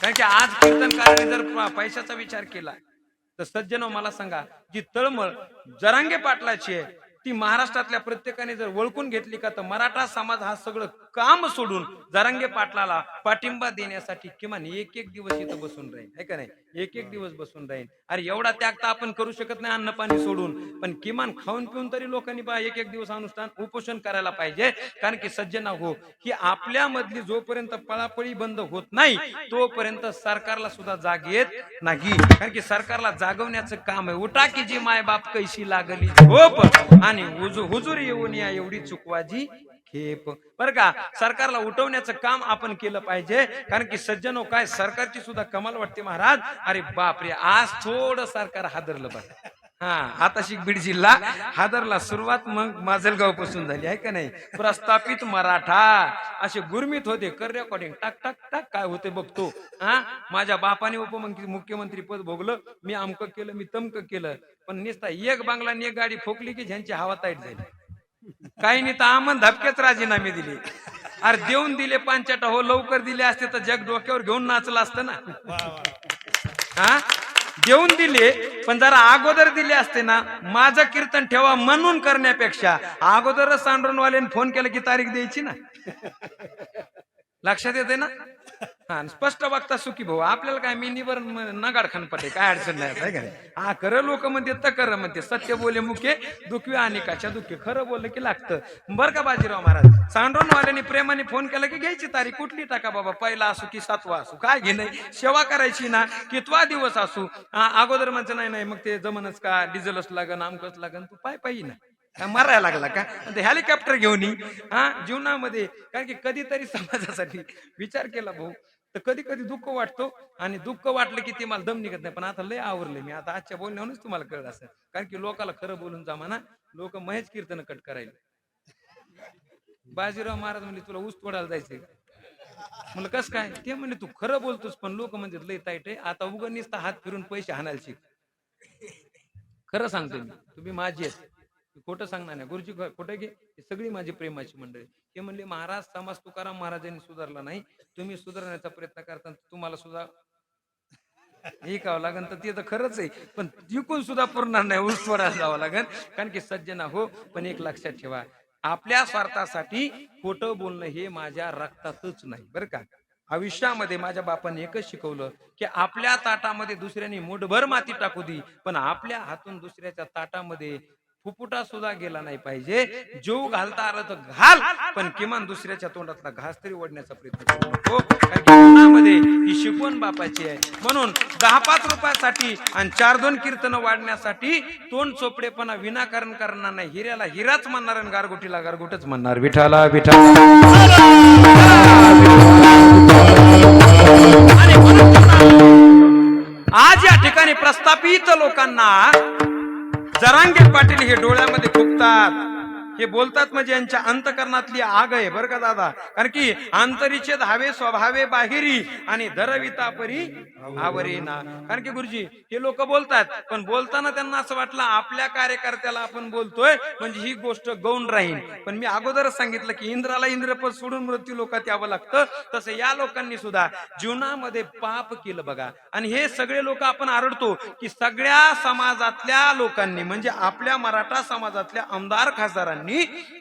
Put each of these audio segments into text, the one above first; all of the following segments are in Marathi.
कारण की आज कीर्तनकाराने जर पैशाचा विचार केला तर सज्जनो मला सांगा, जी तळमळ जरांगे पाटलाची आहे ती महाराष्ट्रातल्या प्रत्येकाने जर ओळखून घेतली का, तर मराठा समाज हा सगळं काम सोडून जरांगे पाटलाला पाठिंबा देण्यासाठी किमान एक एक दिवस इथं बसून राहील, है का नाही? एक एक दिवस बसून राहील. अरे एवढा त्याग तर आपण करू शकत नाही अन्न पाणी सोडून, पण किमान खाऊन पिऊन तरी लोकांनी एक एक दिवस अनुष्ठान उपोषण करायला पाहिजे. कारण की सज्जना हो, ही आपल्या मधली जोपर्यंत पळापळी बंद होत नाही तोपर्यंत सरकारला सुद्धा जाग येत नाही. कारण की सरकारला जागवण्याचं काम आहे. उठा की जी माय बाप कैशी लागली झोप आणि हुजूर येऊन या एवढी चुकवाजी खेप. बर का, सरकारला उठवण्याचं काम आपण केलं पाहिजे. कारण की सज्जनो काय सरकारची सुद्धा कमाल वाटते महाराज. अरे बापरे, आज थोडं सरकार हादरलं बघा. हा, आता बीड जिल्हा हादरला. सुरुवात मग माजलगाव पासून झाली, आहे का नाही? प्रस्थापित मराठा असे गुरमीत होते. कर रेकॉर्डिंग टाक टाक टाक, काय होते बघतो. हा, माझ्या बापाने मुख्यमंत्री पद भोगलं, मी अमक केलं, मी तमक केलं, पण नुसता एक बांगला आणि एक गाडी फोकली की ज्यांची हवा ताईट झाली. काही नाही तर आमन धपकेच राजीनामे दिले. अरे देऊन दिले पांचाटा हो, लवकर दिले असते तर जग डोक्यावर घेऊन नाचलं असतं ना. हा, देऊन दिले, पण जरा अगोदर दिले असते ना, माझं कीर्तन ठेवा म्हणून करण्यापेक्षा अगोदरच सांडूनवाल्याने फोन केला की तारीख द्यायची ना. लक्षात येते ना. हा, स्पष्ट बघता सुखी भाऊ. आपल्याला काय मी निबर नगाड खानपटे, काय अडचण नाही. हा, खरं लोक म्हणते तर खरं म्हणते, सत्य बोले मुखे दुखवी आणि काच्या दुःखे. खरं बोललं की लागतं. बरं का बाजीराव महाराज, सांडूनवाल्याने प्रेमाने फोन केला की घ्यायची तारीख कुठली टाका बाबा, पहिला असू की सातवा असू, काय घे नाही, सेवा करायची ना, कितवा दिवस असू. अगोदर म्हणजे नाही नाही मग ते जमनच का, डिझेलच लागन, आमकच लागन, तू पायी ना मरायला लागला का ते हेलिकॉप्टर घेऊन हा जीवनामध्ये. कारण की कधीतरी समाजासाठी विचार केला भाऊ तर कधी कधी दुःख वाटतो, आणि दुःख वाटलं की ते मला दम निघत नाही. पण आता लय आवरले मी, आता आजच्या बोलण्यावरूनच तुम्हाला कळलं असं. कारण की लोकाला खरं बोलून जमाना, लोक महेश कीर्तन कट करायला. बाजीराव महाराज म्हणले तुला ऊस तोडायला जायचंय का? म्हणलं कस काय? ते म्हणले तू खरं बोलतोस पण लोक म्हणजे लय ताईट आहे, आता उगा नुसता हात फिरून पैसे हाणायला शिक. खरं सांगतो मी, तुम्ही माझी आहेत, खोटं सांगणार नाही. गुरुजी खोटं घे, सगळी माझी प्रेमाची मंडळी. ते म्हणले महाराज समाज तुकाराम महाराजांनी सुधारला नाही, तुम्ही सुधारण्याचा प्रयत्न करता, तुम्हाला सुद्धा ऐकावं लागेल. तर ते तर खरंच आहे, पण जिंकून सुद्धा पुरणार नाही, ऊस तोडायला जावं लागेल. कारण की सज्जना हो, पण एक लक्षात ठेवा, आपल्या स्वार्थासाठी खोटं बोलणं हे माझ्या रक्तातच नाही बरं का. आयुष्यामध्ये माझ्या बापाने एकच शिकवलं की आपल्या ताटामध्ये दुसऱ्याने मुठभर माती टाकू दी, पण आपल्या हातून दुसऱ्याच्या ताटामध्ये फुफुटा सुद्धा गेला नाही पाहिजे. जीव घालता आला तर घाल, पण किमान दुसऱ्याच्या तोंडातला घास तरी ओढण्याचा प्रयत्न करू नको. कारण की जीवनामध्ये ही शिकवण बापाची आहे. म्हणून 10-5 रुपयासाठी आणि 4-2 कीर्तन वाढण्यासाठी तोंड चोपडेपणा विनाकारण करणार नाही. हिऱ्याला हिराच म्हणणार आणि गारगोटीला गारगोटच म्हणणार. विठाला विठा. आज या ठिकाणी प्रस्थापित लोकांना जरांगे पाटील हे डोळ्यामध्ये फुकतात, हे बोलतात म्हणजे यांच्या अंतकरणातली आग आहे बरं का दादा. कारण की अंतरीचे धावे स्वभावे बाहेरी आणि दरविता परी आवरे ना. कारण की गुरुजी हे लोक बोलतात, पण बोलताना त्यांना असं वाटलं आपल्या कार्यकर्त्याला आपण बोलतोय म्हणजे ही गोष्ट गौण राहील. पण मी अगोदरच सांगितलं की इंद्राला इंद्रपद सोडून मृत्यू लोकात यावं लागतं. तसं या लोकांनी सुद्धा जीवनामध्ये पाप केलं बघा. आणि हे सगळे लोक आपण आरडतो की सगळ्या समाजातल्या लोकांनी म्हणजे आपल्या मराठा समाजातल्या आमदार खासदारांनी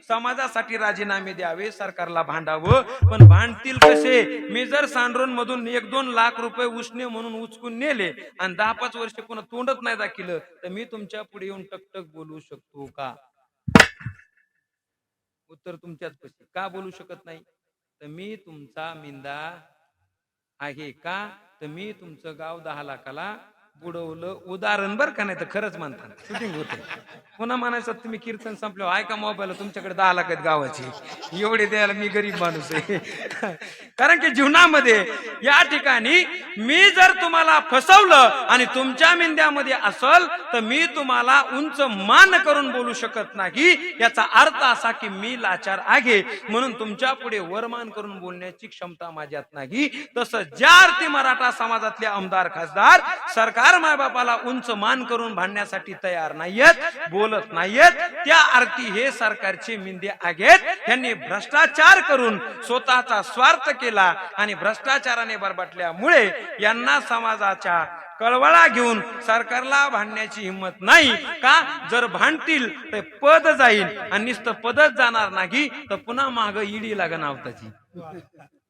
समाजासाठी राजीनामे द्यावे, सरकारला भांडावं. पण भांडतील कसे? मी जर सांड्रोन मधून 1-2 लाख रुपये उसने म्हणून उचकून नेले आणि 10-5 वर्ष कोणा तोंडच नाही दाखिलं तर मी तुमच्या पुढे येऊन टकटक बोलू शकतो का? उत्तर तुमच्याच पशी. का बोलू शकत नाही? तर मी तुमचा मिंदा आहे का? तर मी तुमचं गाव 10 लाखाला बुडवलं. उदाहरण बरं का, नाही तर खरंच म्हणतात शूटिंग होते. पुन्हा म्हणायचं तुम्ही कीर्तन संपलं ऐका मोबाईल, तुमच्याकडे 10 लाख आहेत गावाची, एवढे द्यायला मी गरीब माणूस आहे. कारण की जीवनामध्ये या ठिकाणी मी जर तुम्हाला फसवलं आणि तुमच्या मिंद्यामध्ये असल तर मी तुम्हाला उंच मान करून बोलू शकत नाही. याचा अर्थ असा की मी लाचार आहे, म्हणून तुमच्या पुढे वरमान करून बोलण्याची क्षमता माझ्यात नाही. तसं ज्या अर्थी मराठा समाजातले आमदार खासदार सरकार सरकार मायबापाला उंच मान करून भांडण्यासाठी तयार नाहीयेत, बोलत नाहीयेत. त्या अर्थी हे सरकारचे मिंदे आहेत. यांनी भ्रष्टाचार करून स्वतःचा स्वार्थ केला आणि भ्रष्टाचाराने बरबटल्यामुळे यांना समाजाच्या कळवळा घेऊन सरकारला भांडण्याची हिंमत नाही. का? जर भांडतील तर पद जाईल आणि नुसतं पदच जाणार नाही तर पुन्हा माग ईडी लागण आवताची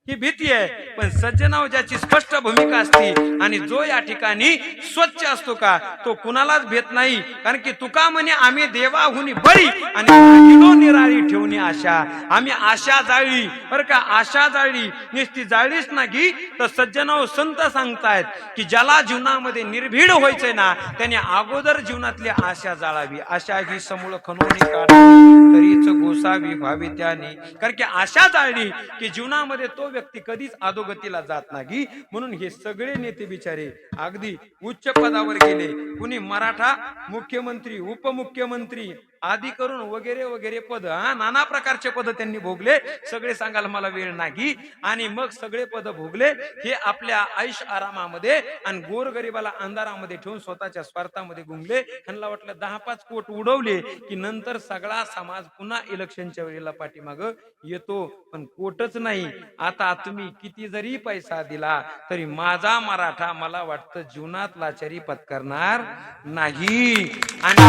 ही भीती आहे. पण सज्जनाव ज्याची स्पष्ट भूमिका असते आणि जो या ठिकाणी स्वच्छ असतो का तो कुणालाच भेट नाही. कारण की तुका म्हणे आम्ही देवाहुनी बळी आणि निराळी ठेवणी आशा. आम्ही आशा जाळली बरं का, आशा जाळली नुसती जाळलीच नाही तर सज्जनाव संत सांगतायत की ज्याला जीवनामध्ये निर्भीड व्हायचंय ना त्याने अगोदर जीवनातली आशा जाळावी. आशा ही समूळ खणून काढावी तरीच गोसावी व्हावी त्याने. कारण की आशा जाळली की जीवनामध्ये तो व्यक्ती कधीच अधोगतीला जात नाही. म्हणून हे सगळे नेते बिचारे अगदी उच्च पदावर गेले. कुणी मराठा मुख्यमंत्री, उपमुख्यमंत्री आदी करून वगैरे वगैरे पद, नाना प्रकारचे पद त्यांनी भोगले. सगळे सांगायला मला वेळ नाही. आणि मग सगळे पद भोगले हे आपल्या आयुष आरामामध्ये आणि गोरगरिबाला अंधारामध्ये ठेवून स्वतःच्या स्वार्थामध्ये गुंगले. त्यांना वाटलं 10-5 कोट उडवले की नंतर सगळा समाज पुन्हा इलेक्शनच्या वेळेला पाठीमाग येतो. पण कोटच नाही. आता तुम्ही किती जरी पैसा दिला तरी माझा मराठा मला वाटतं जीवनात लाचारी पत्करणार नाही. आणि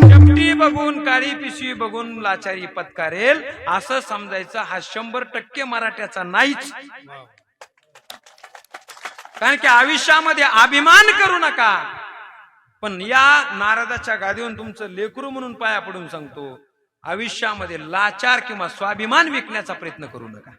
शेपटी बघून काळी पिशवी बघून लाचारी पत्करेल असं समजायचं हा 100% मराठ्याचा नाहीच. कारण की आयुष्यामध्ये अभिमान करू नका. पण या नारदाच्या गादीवरून तुमचं लेकरू म्हणून पाया पडून सांगतो, आयुष्यामध्ये लाचार किंवा स्वाभिमान विकण्याचा प्रयत्न करू नका.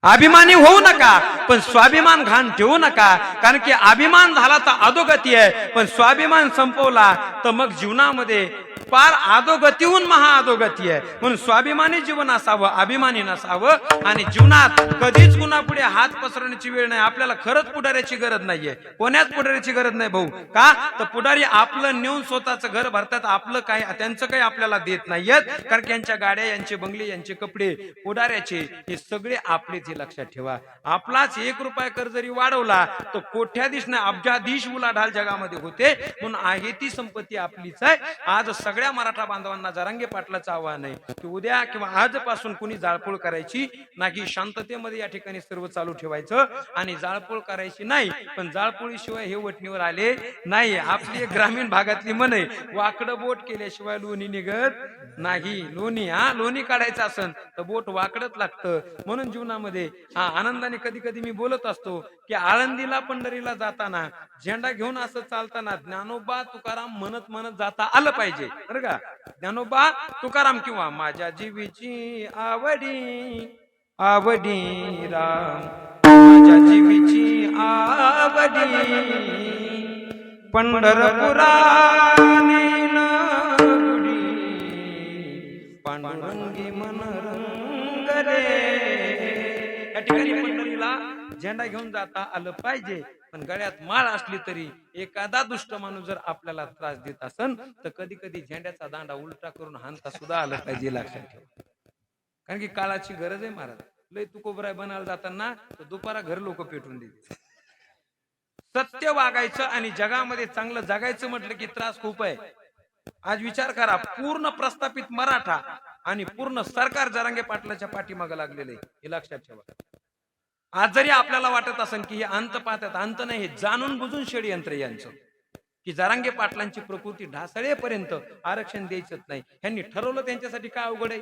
अभिमानी होऊ नका पण स्वाभिमान घाण ठेवू नका. कारण की अभिमान झाला तर अधोगती आहे, पण स्वाभिमान संपवला तर मग जीवनामध्ये पार अधोगतीहून महाअधोगती आहे. म्हणून स्वाभिमानी जीवन असावं, अभिमानी नसावं. आणि जीवनात कधीच कुणापुढे हात पसरवण्याची वेळ नाही. आपल्याला खरंच पुढाऱ्याची गरज नाहीये, कोण्याच पुढाऱ्याची गरज नाही भाऊ. का तर पुढारी आपलं नेऊन स्वतःचं घर भरतात, आपलं काय त्यांचं काही आपल्याला देत नाहीयेत. कारण की यांच्या गाड्या, यांचे बंगले, यांचे कपडे पुढाऱ्याचे हे सगळे आपलेच, हे लक्षात ठेवा. आपलाच 1 रुपया कर जरी वाढवला तर कोट्याधीश नाही अब्जाधीश उलाढाल जगामध्ये होते. म्हणून आहे ती संपत्ती आपलीच आहे. आज सगळ्या मराठा बांधवांना जरांगे पाटलाचं आव्हान आहे की उद्या किंवा आजपासून कुणी जाळपोळ करायची नाही. शांततेमध्ये या ठिकाणी सर्व चालू ठेवायचं आणि जाळपोळ करायची नाही. पण जाळपोळीशिवाय हे वटणीवर आले नाही. आपली ग्रामीण भागातली म्हण आहे, वाकडं बोट केल्याशिवाय लोणी निघत नाही. लोणी काढायचं असेल तर बोट वाकडत लागतं. म्हणून जीवनामध्ये आनंदाने कधी कधी मी बोलत असतो की आळंदीला पंढरीला जाताना झेंडा घेऊन असं चालताना ज्ञानोबा तुकाराम म्हणत म्हणत जाता आलं पाहिजे बरं का. ज्ञानोबा तुकाराम किंवा माझ्या जीवीची आवडी आवडी राम, माझ्या जीवीची आवडी पंढरपुरा पांडुरंगी मन रंग रे. या ठिकाणी पंढरीला झेंडा घेऊन जाता आलं पाहिजे. पण गळ्यात माळ असली तरी एखादा दुष्ट माणूस जर आपल्याला त्रास देत असेल तर कधी कधी झेंड्याचा दांडा उलटा करून हाणता सुद्धा आलं पाहिजे, लक्षात ठेवा. कारण की काळाची गरज आहे महाराज. लय तुकोबराय बनायला जाताना तर दुपारा घर लोक पेटून देते. सत्य वागायचं आणि जगामध्ये चांगलं जगायचं म्हटलं की त्रास खूप आहे. आज विचार करा, पूर्ण प्रस्थापित मराठा आणि पूर्ण सरकार जरांगे पाटलाच्या पाठीमागे लागलेले, हे लक्षात ठेवा. आज जरी आपल्याला वाटत असेल की हे अंत पाहतात, अंत नाही, हे जाणून बुजून षडयंत्र यांचं की जरांगे पाटलांची प्रकृती ढासळेपर्यंत आरक्षण द्यायचंच नाही. यांनी ठरवलं त्यांच्यासाठी काय अवघड आहे.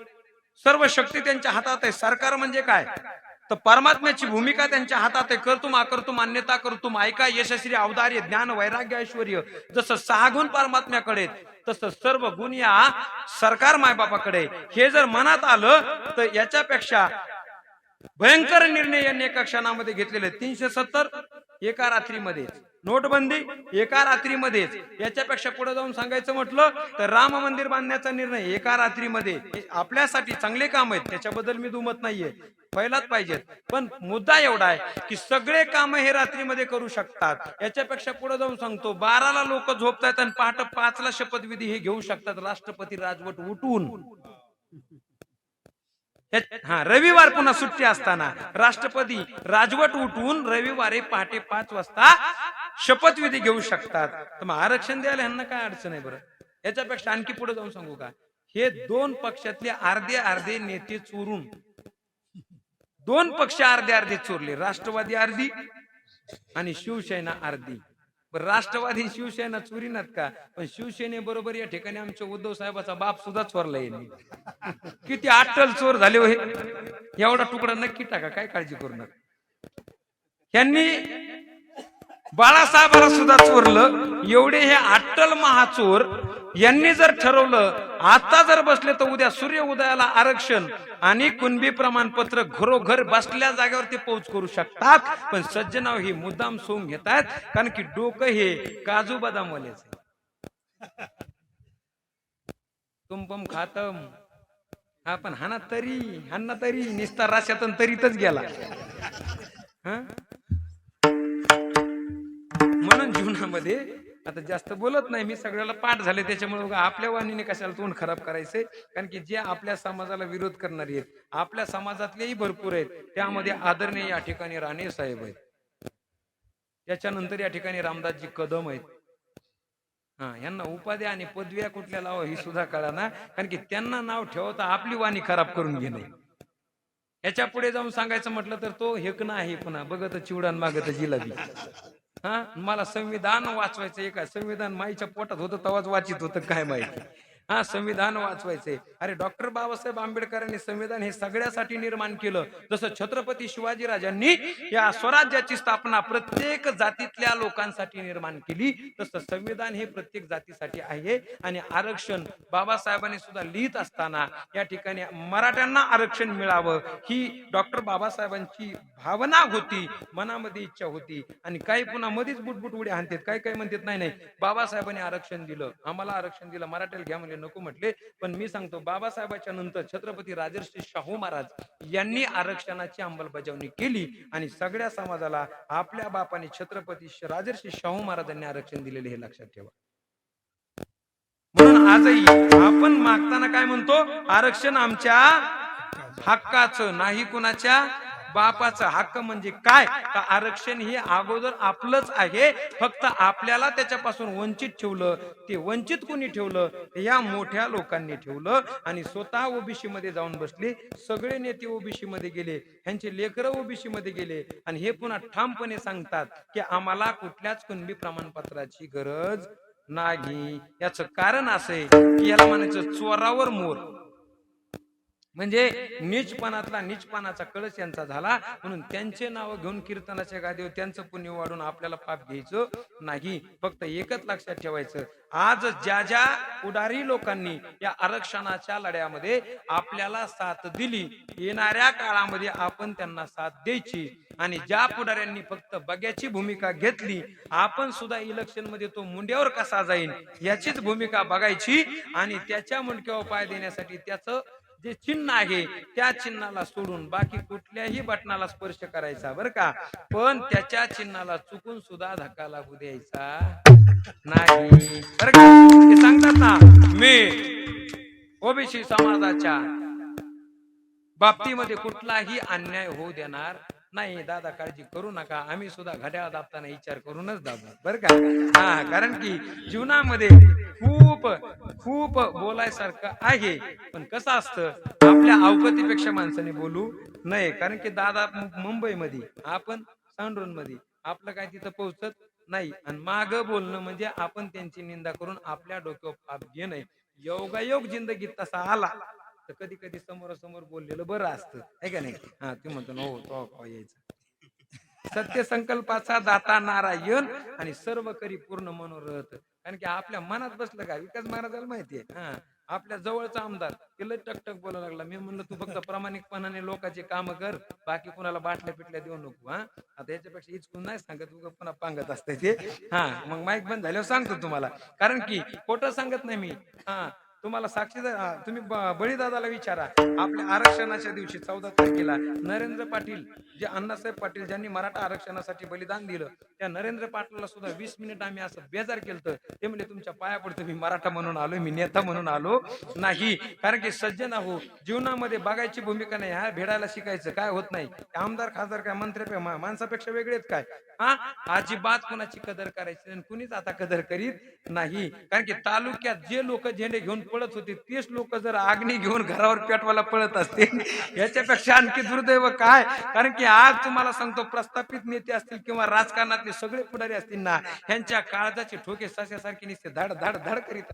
सर्व शक्ती त्यांच्या हातात आहे. सरकार म्हणजे काय तर परमात्म्याची भूमिका त्यांच्या हातात आहे. कर्तुम अकर्तुम अन्यथा कर्तुम ऐका यशस्वी अवधार्य ज्ञान वैराग्य ऐश्वर्य. जसं 6 गुण परमात्म्याकडे तसं सर्व गुण या सरकार मायबापाकडे. हे जर मनात आलं तर याच्यापेक्षा भयंकर निर्णय यांनी एका क्षणामध्ये घेतलेले. 370 एका रात्रीमध्ये, नोटबंदी एका रात्रीमध्येच. याच्यापेक्षा पुढे जाऊन सांगायचं म्हटलं तर राम मंदिर बांधण्याचा निर्णय एका रात्रीमध्ये. आपल्यासाठी चांगले काम आहेत, त्याच्याबद्दल मी दुमत नाहीये, व्हायलाच पाहिजेत. पण मुद्दा एवढा आहे की सगळे काम हे रात्रीमध्ये करू शकतात. याच्यापेक्षा पुढे जाऊन सांगतो 12ला लोक झोपतात आणि पहाटे 5ला शपथविधी हे घेऊ शकतात राष्ट्रपती राजवट उठून. रविवार पुन्हा सुट्टी असताना राष्ट्रपती राजवट उठवून रविवारी पहाटे 5 वाजता शपथविधी घेऊ शकतात. तर मग आरक्षण द्यायला ह्यांना काय अडचण आहे बरं? याच्यापेक्षा आणखी पुढे जाऊन सांगू का, हे दोन पक्षातले अर्धे अर्धे नेते चोरून, दोन पक्ष अर्धे अर्धे चोरले, राष्ट्रवादी अर्धी आणि शिवसेना अर्धी. राष्ट्रवादी शिवसेना चोरीनात का, पण शिवसेनेबरोबर या ठिकाणी आमच्या उद्धव साहेबाचा बाप सुद्धा चोरला येईल. किती अट्टल चोर झाले हो, एवढा तुकडा नक्की टाका, काय काळजी करू नका. यांनी बाळासाहेबाला सुद्धा चोरलं. एवढे हे अट्टल महाचोर यांनी जर ठरवलं आता जर बसले तर उद्या सूर्य उदयाला आरक्षण आणि कुणबी प्रमाणपत्र घरोघर बसल्या जागेवर ते पोहोच करू शकतात. पण सज्जनाव ही मुद्दाम सोंग घेतात, कारण की डोकं हे काजू बदाम वालेच. तुमपम खातम हा, पण हाना तरी निस्तार राशातून तरीतच गेला. म्हणून जीवनामध्ये आता जास्त बोलत नाही मी, सगळ्याला पाठ झाले, त्याच्यामुळे आपल्या वाणीने कशाला तोंड खराब करायचंय. कारण की जे आपल्या समाजाला विरोध करणारे आहेत, आपल्या समाजातलेही भरपूर आहेत, त्यामध्ये आदरणीय या ठिकाणी राणे साहेब आहेत, त्याच्यानंतर या ठिकाणी रामदासजी कदम आहेत. यांना उपाध्या आणि पदव्या कुठल्या लावा ही सुद्धा कळा ना, कारण की त्यांना नाव ठेवता आपली वाणी खराब करून घेणे. याच्या पुढे जाऊन सांगायचं म्हटलं तर तो हेकणं आहे, पुन्हा बघत चिवडान मागत जिलाबी. मला संविधान वाचवायचं आहे का, संविधान माईच्या पोटात होतं तेव्हाच वाचित होतं काय माहिती. संविधान वाचवायचंय. अरे डॉक्टर बाबासाहेब आंबेडकरांनी संविधान हे सगळ्यासाठी निर्माण केलं. जसं छत्रपती शिवाजीराजांनी या स्वराज्याची स्थापना प्रत्येक जातीतल्या लोकांसाठी निर्माण केली, तसं संविधान हे प्रत्येक जातीसाठी आहे. आणि आरक्षण बाबासाहेबांनी सुद्धा लिहित असताना या ठिकाणी मराठ्यांना आरक्षण मिळावं ही डॉक्टर बाबासाहेबांची भावना होती, मनामध्ये इच्छा होती. आणि काही पुन्हा मध्येच बुटबुट उड्या हाणतात, काय काय म्हणतात नाही बाबासाहेबांनी आरक्षण दिलं, आम्हाला आरक्षण दिलं, मराठ्याला घ्या म्हणजे नको म्हटले. पण मी सांगतो बाबासाहेबांच्या नंतर छत्रपती राजर्षी शाहू महाराज यांनी आरक्षणाची अंमलबजावणी केली आणि सगळ्या समाजाला आपल्या बापाने छत्रपती राजर्षी शाहू महाराजांनी आरक्षण दिलेले हे लक्षात ठेवा. म्हणून आजही आपण मागताना काय म्हणतो, आरक्षण आमच्या हक्काचं नाही, कुणाच्या बापाचा हक्क. म्हणजे काय, का आरक्षण हे अगोदर आपलंच आहे, फक्त आपल्याला त्याच्यापासून वंचित ठेवलं. ते वंचित कोणी ठेवलं, या मोठ्या लोकांनी ठेवलं आणि स्वतः ओबीसी मध्ये जाऊन बसले. सगळे नेते ओबीसी मध्ये गेले, ह्यांचे लेकरं ओबीसी मध्ये गेले आणि हे पुन्हा ठामपणे सांगतात की आम्हाला कुठल्याच कुणबी प्रमाणपत्राची गरज नाही. याचं कारण असं आहे की याला म्हणायचं चोरावर मोर. म्हणजे नीचपणातला नीचपणाचा कळस यांचा झाला. म्हणून त्यांचे नाव घेऊन कीर्तनाच्या गादीवर त्यांचं पुण्य वाढून आपल्याला पाप घ्यायचं नाही. फक्त एकच लक्षात ठेवायचं, आज ज्या ज्या पुढारी लोकांनी या आरक्षणाच्या लढ्यामध्ये आपल्याला साथ दिली, येणाऱ्या काळामध्ये आपण त्यांना साथ द्यायची. आणि ज्या पुढाऱ्यांनी फक्त बग्याची भूमिका घेतली, आपण सुद्धा इलेक्शन मध्ये तो मुंड्यावर कसा जाईल याचीच भूमिका बघायची आणि त्याच्या मुंडक्यावर पाय देण्यासाठी त्याचं जे चिन्ह आहे त्या चिन्हाला सोडून बाकी कुठल्याही बटनाला स्पर्श करायचा बरं का. पण त्याच्या चिन्हाला चुकून सुद्धा धक्का लागू द्यायचा नाही बरं का. ते सांगतात ना, मी ओबीसी समाजाच्या बाबतीमध्ये कुठलाही अन्याय होऊ देणार नाही. दादा काळजी करू नका, आम्ही सुद्धा घड्याळ दाबताना विचार करूनच दाबू बरं का. कारण की जीवनामध्ये खूप खूप बोलायसारखं आहे, पण कसं असतं आपल्या अवकतीपेक्षा माणसाने बोलू नये. कारण की दादा मुंबईमध्ये, आपण सांडून मध्ये, आपलं काय तिथं पोहोचत नाही. आणि माग बोलणं म्हणजे आपण त्यांची निंदा करून आपल्या डोक्यावर पाप घेणं. योगायोग जिंदगीत तसा आला तर कधी कधी समोरासमोर बोललेलं बरं असतं, आहे का नाही. ते म्हणतो हो तो यायचं. सत्य संकल्पाचा दाता नारायण आणि सर्व करी पूर्ण मनोरथ. कारण की आपल्या मनात बसलं का, विकास महाराजाला माहितीये, आपल्या जवळचा आमदार तिला टकटक बोलायला लागला. मी म्हणलं तू फक्त प्रामाणिकपणाने लोकांचे काम कर, बाकी कुणाला बाटल्या पिटल्या देऊ नको. आता याच्यापेक्षा इचकून नाही सांगत, उगा पुन्हा पांगत असते ते. मग माईक बंद झाल्यावर सांगतो तुम्हाला, कारण की खोटं सांगत नाही मी. तुम्हाला साक्षीदार तुम्ही बळीदादाला विचारा. आपल्या आरक्षणाच्या दिवशी 14 तारखेला नरेंद्र पाटील, जे अण्णासाहेब पाटील ज्यांनी मराठा आरक्षणासाठी बलिदान दिलं, त्या नरेंद्र पाटलाला सुद्धा 20 मिनिट आम्ही असं बेजार केलं. ते म्हणजे तुमच्या पाया पडतो, मी मराठा म्हणून आलो, मी नेता म्हणून आलो नाही. कारण की सज्जन हो, जीवनामध्ये बघायची भूमिका नाही, हा भेडायला शिकायचं, काय होत नाही. आमदार खासदार काय मंत्र्या माणसापेक्षा वेगळेच काय? हा, अजिबात कोणाची कदर करायची आणि कुणीच आता कदर करीत नाही. कारण की तालुक्यात जे लोक झेंडे घेऊन पळत होते, तेच लोक जर आग्नी घेऊन घरावर पेटवायला पळत असतील, याच्यापेक्षा आणखी दुर्दैव काय? कारण की आज तुम्हाला सांगतो, प्रस्थापित नेते असतील किंवा राजकारणातले सगळे पुढारी असतील ना, ह्यांच्या काळजाचे ठोके सश्यासारखे निसते धड धड धड करीत